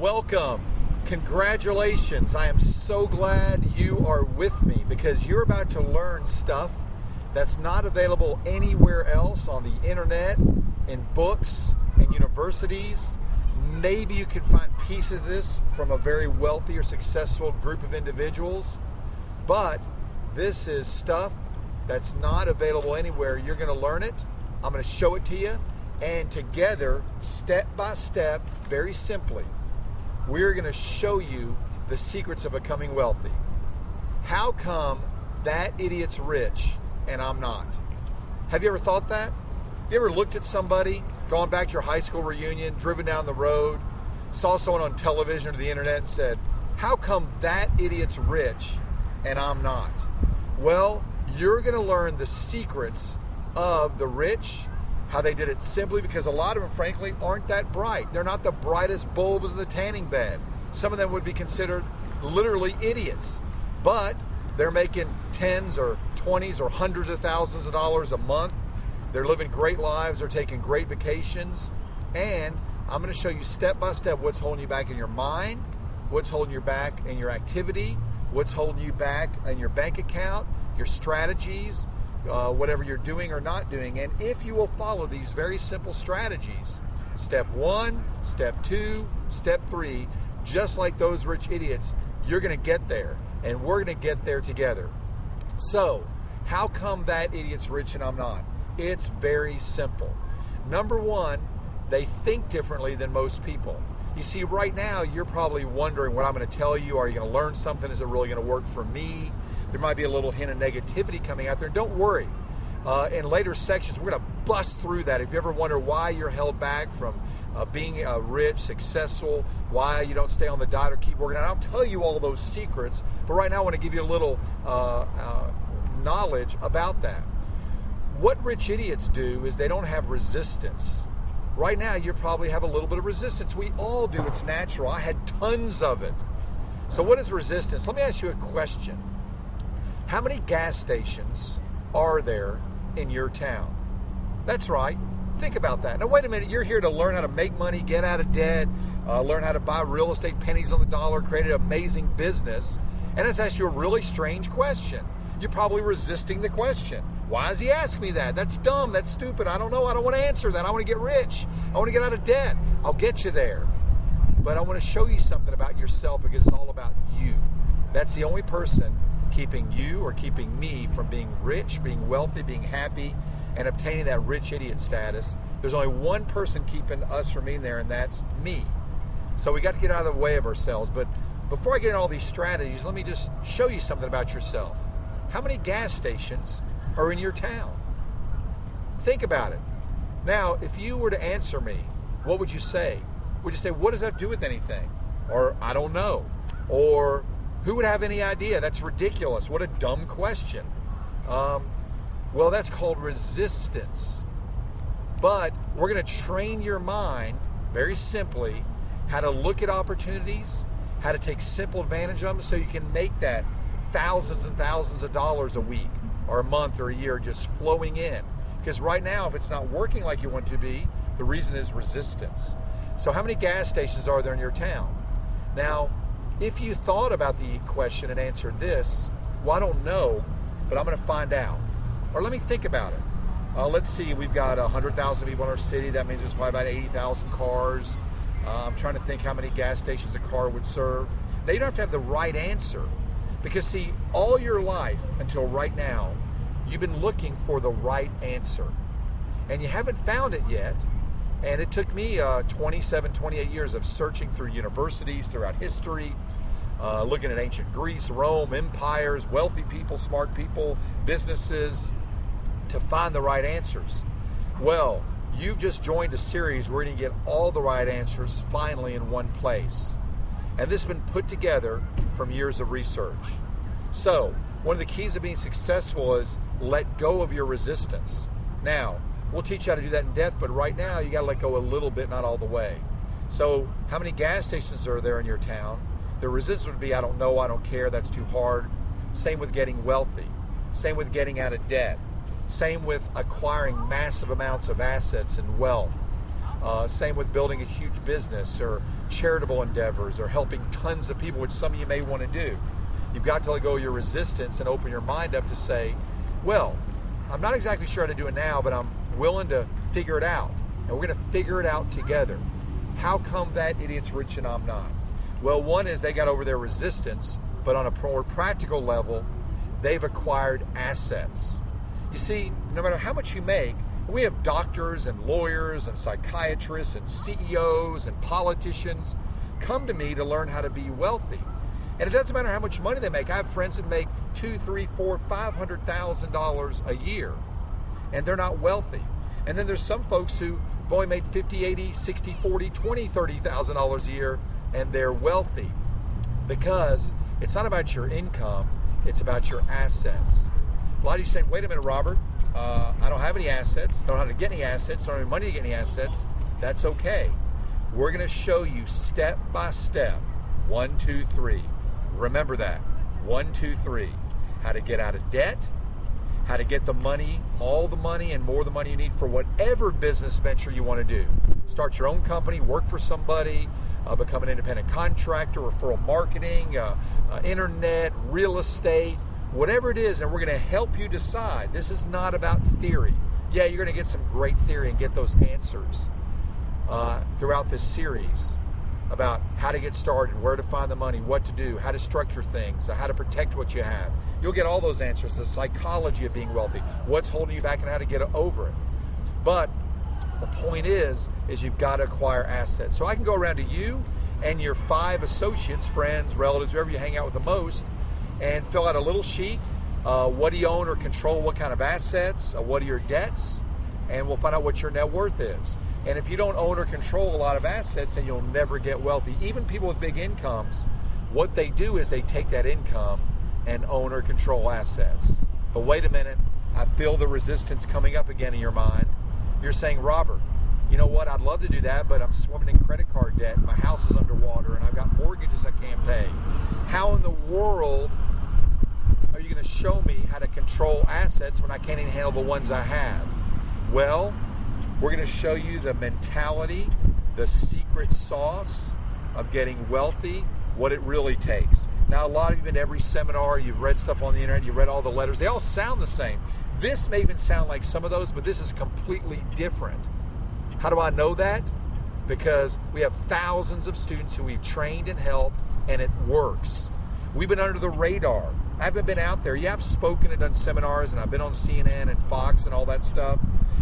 Welcome. Congratulations. I am so glad you are with me because you're about to learn stuff that's not available anywhere else on the internet, in books, and universities. Maybe you can find pieces of this from a very wealthy or successful group of individuals, but this is stuff that's not available anywhere. You're going to learn it. I'm going to show it to you, and together, step by step, very simply, we're going to show you the secrets of becoming wealthy. How come that idiot's rich and I'm not? Have you ever thought that? Have you ever looked at somebody, gone back to your high school reunion, driven down the road, saw someone on television or the internet and said, how come that idiot's rich and I'm not? Well, you're going to learn the secrets of the rich, how they did it simply because a lot of them, frankly, aren't that bright. They're not the brightest bulbs in the tanning bed. Some of them would be considered literally idiots, but they're making tens or 20s or hundreds of thousands of dollars a month. They're living great lives. They're taking great vacations. And I'm going to show you step by step what's holding you back in your mind, what's holding you back in your activity, what's holding you back in your bank account, your strategies, whatever you're doing or not doing. And if you will follow these very simple strategies, step 1, step 2, step 3, just like those rich idiots, you're going to get there. And we're going to get there together. So, how come that idiot's rich and I'm not? It's very simple. Number one, they think differently than most people. You see, right now, you're probably wondering what I'm going to tell you. Are you going to learn something? Is it really going to work for me? There might be a little hint of negativity coming out there. Don't worry. In later sections, we're going to bust through that. If you ever wonder why you're held back from being rich, successful, why you don't stay on the diet or keep working out, I'll tell you all those secrets. But right now, I want to give you a little knowledge about that. What rich idiots do is they don't have resistance. Right now, you probably have a little bit of resistance. We all do. It's natural. I had tons of it. So what is resistance? Let me ask you a question. How many gas stations are there in your town? That's right. Think about that. Now, wait a minute. You're here to learn how to make money, get out of debt, learn how to buy real estate, pennies on the dollar, create an amazing business. And it's asked you a really strange question. You're probably resisting the question. Why does he ask me that? That's dumb. That's stupid. I don't know. I don't want to answer that. I want to get rich. I want to get out of debt. I'll get you there. But I want to show you something about yourself because it's all about you. That's the only person keeping you or keeping me from being rich, being wealthy, being happy, and obtaining that rich idiot status. There's only one person keeping us from being there, and that's me. So we got to get out of the way of ourselves. But before I get into all these strategies, let me just show you something about yourself. How many gas stations are in your town? Think about it. Now, if you were to answer me, what would you say? Would you say, what does that do with anything? Or, I don't know. Or, who would have any idea? That's ridiculous. What a dumb question. Well, that's called resistance. But we're going to train your mind, very simply, how to look at opportunities, how to take simple advantage of them so you can make that thousands and thousands of dollars a week or a month or a year just flowing in. Because right now, if it's not working like you want to be, the reason is resistance. So how many gas stations are there in your town? Now, if you thought about the question and answered this, well, I don't know, but I'm going to find out. Or let me think about it. Let's see, we've got 100,000 people in our city. That means there's probably about 80,000 cars. I'm trying to think how many gas stations a car would serve. Now, you don't have to have the right answer. Because, see, all your life until right now, you've been looking for the right answer. And you haven't found it yet. And it took me 27, 28 years of searching through universities throughout history, looking at ancient Greece, Rome, empires, wealthy people, smart people, businesses, to find the right answers. Well, you've just joined a series where you're going to get all the right answers finally in one place. And this has been put together from years of research. So, one of the keys of being successful is let go of your resistance. Now, we'll teach you how to do that in depth, but right now you got to let go a little bit, not all the way. So, how many gas stations are there in your town? The resistance would be, I don't know, I don't care, that's too hard. Same with getting wealthy. Same with getting out of debt. Same with acquiring massive amounts of assets and wealth. Same with building a huge business or charitable endeavors or helping tons of people, which some of you may want to do. You've got to let go of your resistance and open your mind up to say, well, I'm not exactly sure how to do it now, but I'm willing to figure it out. And we're going to figure it out together. How come that idiot's rich and I'm not? Well, one is they got over their resistance, but on a more practical level, they've acquired assets. You see, no matter how much you make, we have doctors and lawyers and psychiatrists and CEOs and politicians come to me to learn how to be wealthy. And it doesn't matter how much money they make. I have friends that make $200,000, $300,000, $400,000, $500,000 a year, and they're not wealthy. And then there's some folks who've only made $50,000, $80,000, $60,000, $40,000, $20,000, $30,000 a year, and they're wealthy. Because it's not about your income, it's about your assets. A lot of you saying, wait a minute, Robert, I don't have any assets, don't know how to get any assets, don't have any money to get any assets. That's okay. We're going to show you step by step, 1, 2, 3. Remember that, 1, 2, 3. How to get out of debt, how to get the money, all the money and more the money you need for whatever business venture you want to do. Start your own company, work for somebody, become an independent contractor, referral marketing, internet, real estate, whatever it is, and we're going to help you decide. This is not about theory. Yeah, you're going to get some great theory and get those answers throughout this series about how to get started, where to find the money, what to do, how to structure things, how to protect what you have. You'll get all those answers, the psychology of being wealthy, what's holding you back and how to get over it. But the point is you've got to acquire assets. So I can go around to you and your 5 associates, friends, relatives, whoever you hang out with the most, and fill out a little sheet. What do you own or control? What kind of assets? What are your debts? And we'll find out what your net worth is. And if you don't own or control a lot of assets, then you'll never get wealthy. Even people with big incomes, what they do is they take that income and own or control assets. But wait a minute, I feel the resistance coming up again in your mind. You're saying, Robert, you know what, I'd love to do that, but I'm swimming in credit card debt, my house is underwater, and I've got mortgages I can't pay. How in the world are you going to show me how to control assets when I can't even handle the ones I have? Well, we're going to show you the mentality, the secret sauce of getting wealthy, what it really takes. Now, a lot of you have been to every seminar, you've read stuff on the internet, you've read all the letters. They all sound the same. This may even sound like some of those, but this is completely different. How do I know that? Because we have thousands of students who we've trained and helped, and it works. We've been under the radar. I haven't been out there. Yeah, I've spoken and done seminars, and I've been on CNN and Fox and all that stuff,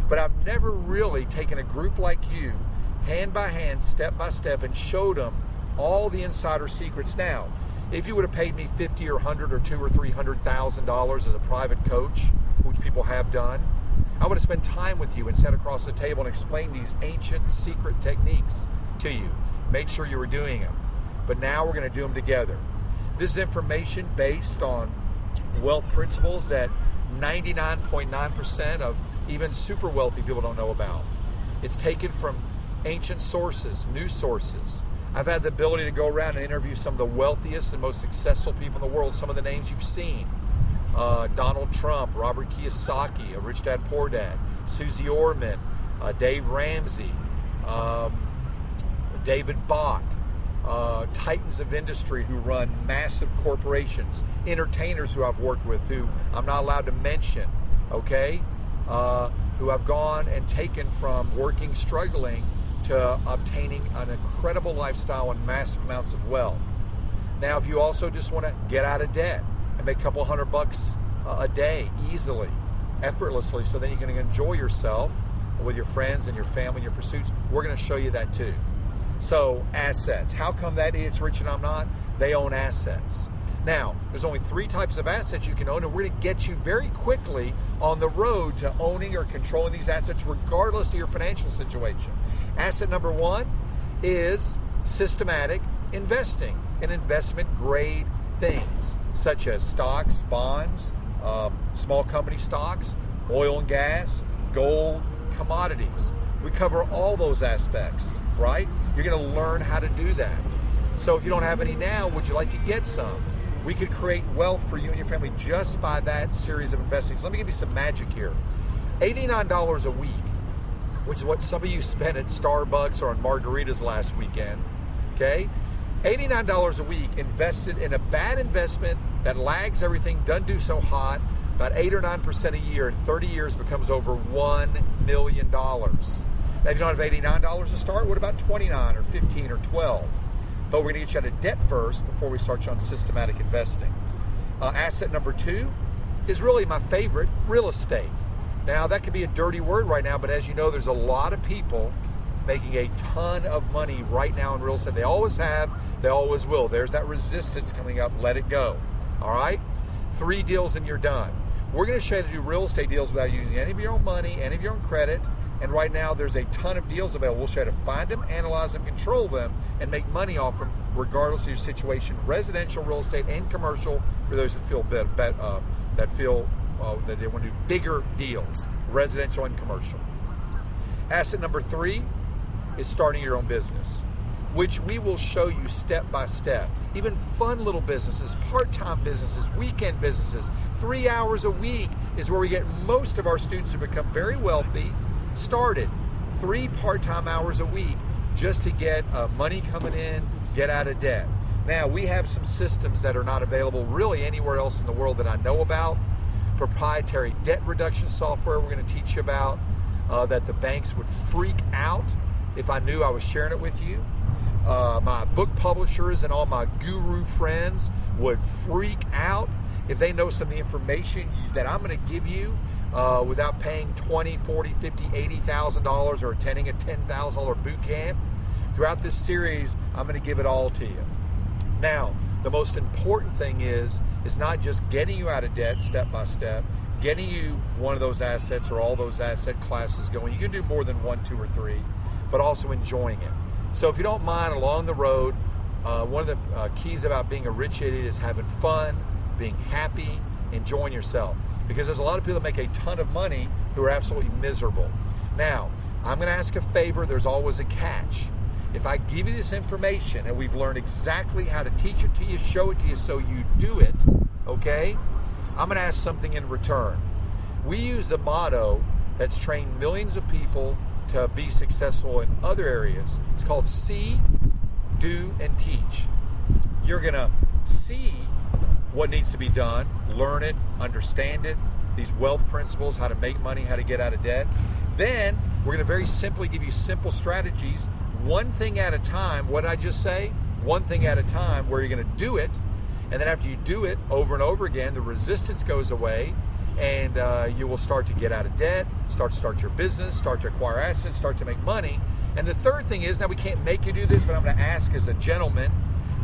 but I've never really taken a group like you, hand by hand, step by step, and showed them all the insider secrets. Now, if you would have paid me $50 or $100 or $200 or $300,000 as a private coach, which people have done, I would have spent time with you and sat across the table and explained these ancient secret techniques to you. Made sure you were doing them. But now we're going to do them together. This is information based on wealth principles that 99.9% of even super wealthy people don't know about. It's taken from ancient sources, new sources. I've had the ability to go around and interview some of the wealthiest and most successful people in the world, some of the names you've seen. Donald Trump, Robert Kiyosaki, Rich Dad Poor Dad, Susie Orman, Dave Ramsey, David Bach, titans of industry who run massive corporations, entertainers who I've worked with who I'm not allowed to mention, okay, who I've gone and taken from working, struggling, to obtaining an incredible lifestyle and massive amounts of wealth. Now, if you also just want to get out of debt and make a couple $100 a day easily, effortlessly, so then you can enjoy yourself with your friends and your family and your pursuits, we're going to show you that too. So, assets. How come that idiot's rich and I'm not? They own assets. Now, there's only 3 types of assets you can own, and we're going to get you very quickly on the road to owning or controlling these assets regardless of your financial situation. Asset number 1 is systematic investing in investment grade things such as stocks, bonds, small company stocks, oil and gas, gold, commodities. We cover all those aspects, right? You're going to learn how to do that. So if you don't have any now, would you like to get some? We could create wealth for you and your family just by that series of investing. So let me give you some magic here. $89 a week which is what some of you spent at Starbucks or on margaritas last weekend, okay? $89 a week invested in a bad investment that lags everything, doesn't do so hot, about 8 or 9% a year, in 30 years becomes over $1 million. Now, if you don't have $89 to start, what about 29 or 15 or 12? But we're going to get you out of debt first before we start you on systematic investing. Asset number 2 is really my favorite, real estate. Now, that could be a dirty word right now, but as you know, there's a lot of people making a ton of money right now in real estate. They always have, they always will. There's that resistance coming up. Let it go. All right? 3 deals and you're done. We're going to show you how to do real estate deals without using any of your own money, any of your own credit. And right now, there's a ton of deals available. We'll show you how to find them, analyze them, control them, and make money off them regardless of your situation, residential, real estate, and commercial, for those that feel that they want to do bigger deals, residential and commercial. Asset number 3 is starting your own business, which we will show you step by step. Even fun little businesses, part-time businesses, weekend businesses, 3 hours a week is where we get most of our students who become very wealthy started. 3 part-time hours a week just to get money coming in, get out of debt. Now, we have some systems that are not available really anywhere else in the world that I know about. Proprietary debt reduction software we're going to teach you about that the banks would freak out if I knew I was sharing it with you. My book publishers and all my guru friends would freak out if they know some of the information that I'm going to give you without paying $20,000, $40,000, $50,000, $80,000 or attending a $10,000 boot camp. Throughout this series, I'm going to give it all to you. Now, the most important thing is not just getting you out of debt step by step, getting you one of those assets or all those asset classes going. You can do more than 1, 2, or 3, but also enjoying it. So if you don't mind, along the road, one of the keys about being a rich idiot is having fun, being happy, enjoying yourself. Because there's a lot of people that make a ton of money who are absolutely miserable. Now, I'm going to ask a favor. There's always a catch. If I give you this information and we've learned exactly how to teach it to you, show it to you so you do it, okay, I'm going to ask something in return. We use the motto that's trained millions of people to be successful in other areas. It's called see, do, and teach. You're going to see what needs to be done, learn it, understand it, these wealth principles, how to make money, how to get out of debt. Then we're going to very simply give you simple strategies, one thing at a time. What did I just say? One thing at a time, where you're going to do it. And then after you do it over and over again, the resistance goes away and you will start to get out of debt, start your business, start to acquire assets, start to make money. And the third thing is, now we can't make you do this, but I'm going to ask as a gentleman,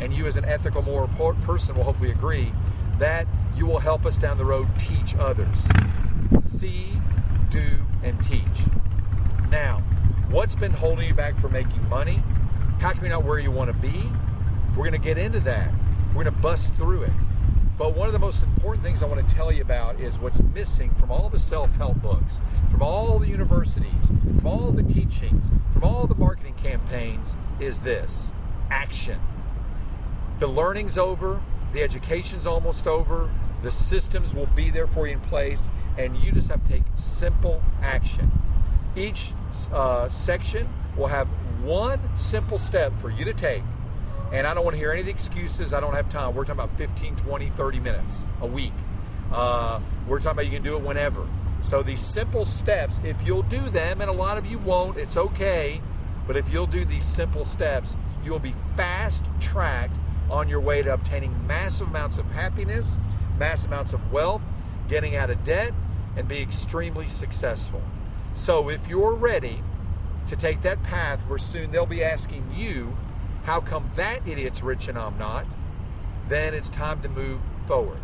and you as an ethical, moral person will hopefully agree, that you will help us down the road teach others. See, do, and teach. Now, what's been holding you back from making money? How come you're not where you want to be? We're going to get into that. We're going to bust through it. But one of the most important things I want to tell you about is what's missing from all the self-help books, from all the universities, from all the teachings, from all the marketing campaigns, is this: action. The learning's over, the education's almost over, the systems will be there for you in place, and you just have to take simple action. Each section will have one simple step for you to take. And I don't want to hear any of the excuses. I don't have time. We're talking about 15, 20, 30 minutes a week. We're talking about you can do it whenever. So these simple steps, if you'll do them, and a lot of you won't, it's okay. But if you'll do these simple steps, you'll be fast-tracked on your way to obtaining massive amounts of happiness, massive amounts of wealth, getting out of debt, and be extremely successful. So if you're ready to take that path where soon they'll be asking you, how come that idiot's rich and I'm not? Then it's time to move forward.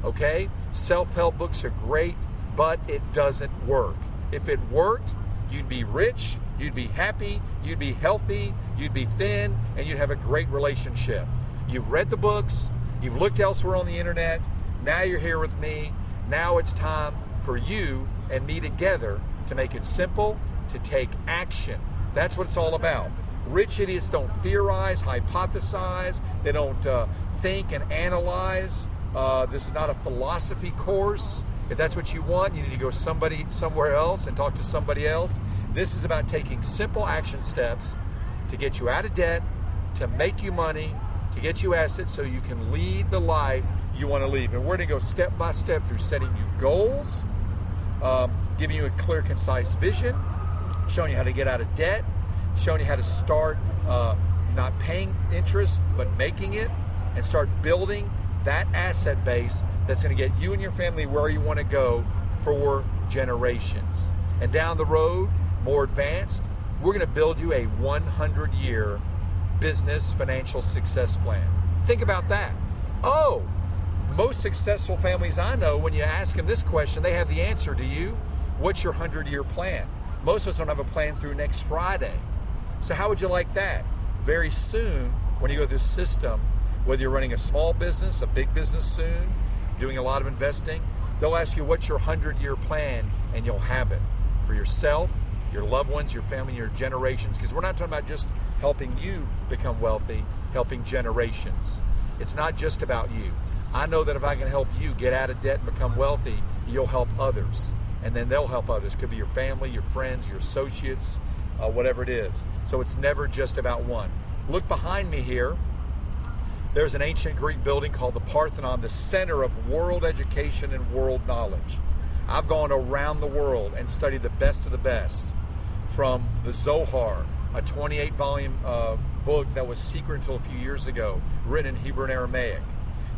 Okay? Self-help books are great, but it doesn't work. If it worked, you'd be rich, you'd be happy, you'd be healthy, you'd be thin, and you'd have a great relationship. You've read the books, you've looked elsewhere on the internet, now you're here with me. Now it's time for you and me together to make it simple, to take action. That's what it's all about. Rich idiots don't theorize, hypothesize. They don't think and analyze. This is not a philosophy course. If that's what you want, you need to go somewhere else and talk to somebody else. This is about taking simple action steps to get you out of debt, to make you money, to get you assets so you can lead the life you want to lead. And we're going to go step by step through setting you goals, giving you a clear, concise vision, showing you how to get out of debt, showing you how to start not paying interest, but making it, and start building that asset base that's going to get you and your family where you want to go for generations. And down the road, more advanced, we're going to build you a 100-year business financial success plan. Think about that. Oh, most successful families I know, when you ask them this question, they have the answer. Do you? What's your 100-year plan? Most of us don't have a plan through next Friday. So how would you like that? Very soon, when you go through this system, whether you're running a small business, a big business soon, doing a lot of investing, they'll ask you what's your 100-year plan, and you'll have it for yourself, your loved ones, your family, your generations, because we're not talking about just helping you become wealthy, helping generations. It's not just about you. I know that if I can help you get out of debt and become wealthy, you'll help others, and then they'll help others. Could be your family, your friends, your associates, whatever it is. So it's never just about one. Look behind me here. There's an ancient Greek building called the Parthenon, the center of world education and world knowledge. I've gone around the world and studied the best of the best, from the Zohar, a 28-volume book that was secret until a few years ago, written in Hebrew and Aramaic,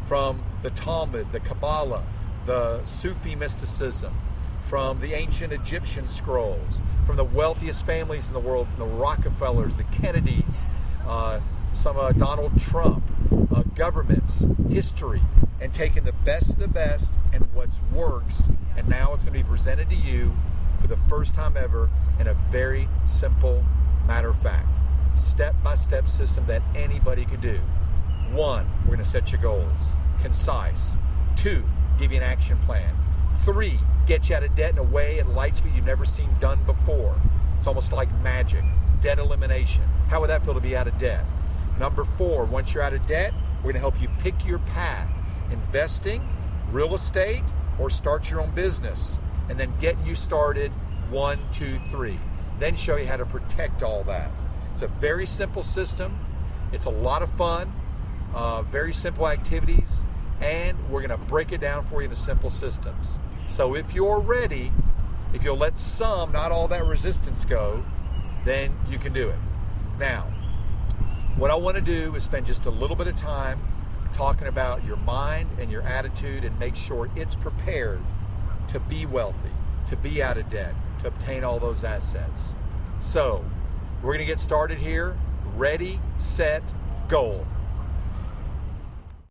from the Talmud, the Kabbalah, the Sufi mysticism, from the ancient Egyptian scrolls, from the wealthiest families in the world, from the Rockefellers, the Kennedys, some Donald Trump, governments, history, and taking the best of the best and what works, and now it's going to be presented to you for the first time ever in a very simple, matter of fact, step-by-step system that anybody can do. 1, we're going to set your goals, concise. 2, give you an action plan. 3, get you out of debt in a way at light speed you've never seen done before. It's almost like magic, debt elimination. How would that feel to be out of debt? Number 4, once you're out of debt, we're going to help you pick your path. Investing, real estate, or start your own business. And then get you started 1, 2, 3. Then show you how to protect all that. It's a very simple system. It's a lot of fun, very simple activities, and we're going to break it down for you into simple systems. So if you're ready, if you'll let some, not all that resistance go, then you can do it. Now, what I want to do is spend just a little bit of time talking about your mind and your attitude and make sure it's prepared to be wealthy, to be out of debt, to obtain all those assets. So, we're going to get started here. Ready, set, goal.